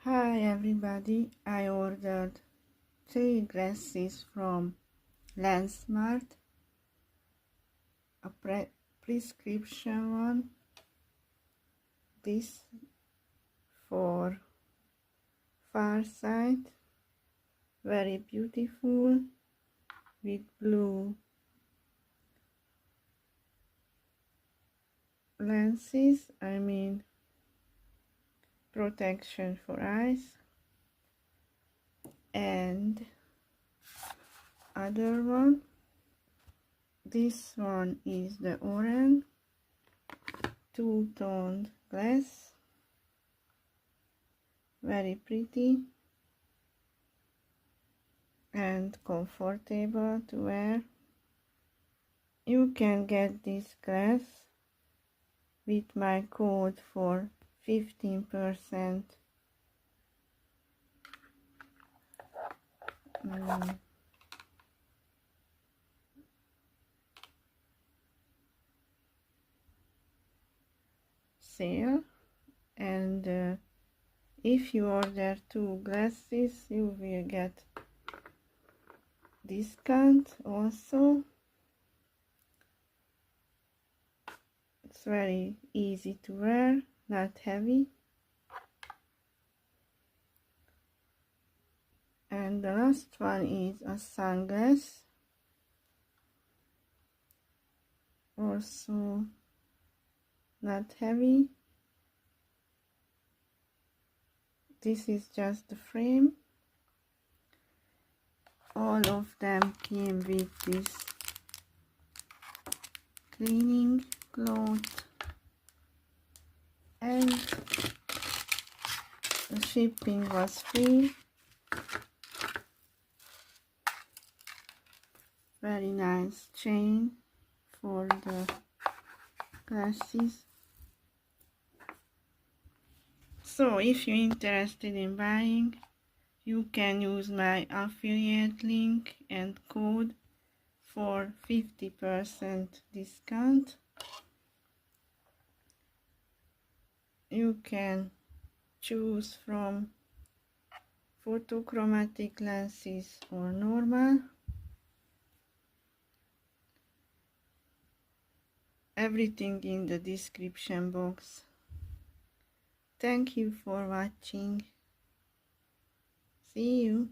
Hi everybody, I ordered 3 glasses from lensmart, a prescription one, this for far sight, very beautiful with blue lenses, protection for eyes, and other one, this one is the orange two-toned glass, very pretty and comfortable to wear. You can get this glass with my code for 15% sale, and if you order 2 glasses you will get discount also. It's very easy to wear, not heavy. And the last one is a sunglass, also not heavy. This is just the frame. All of them came with this cleaning cloth, and the shipping was free. Very nice chain for the glasses. So if you're interested in buying, you can use my affiliate link and code for 50% discount. You can choose from photochromatic lenses or normal. Everything in the description box. Thank you for watching. See you.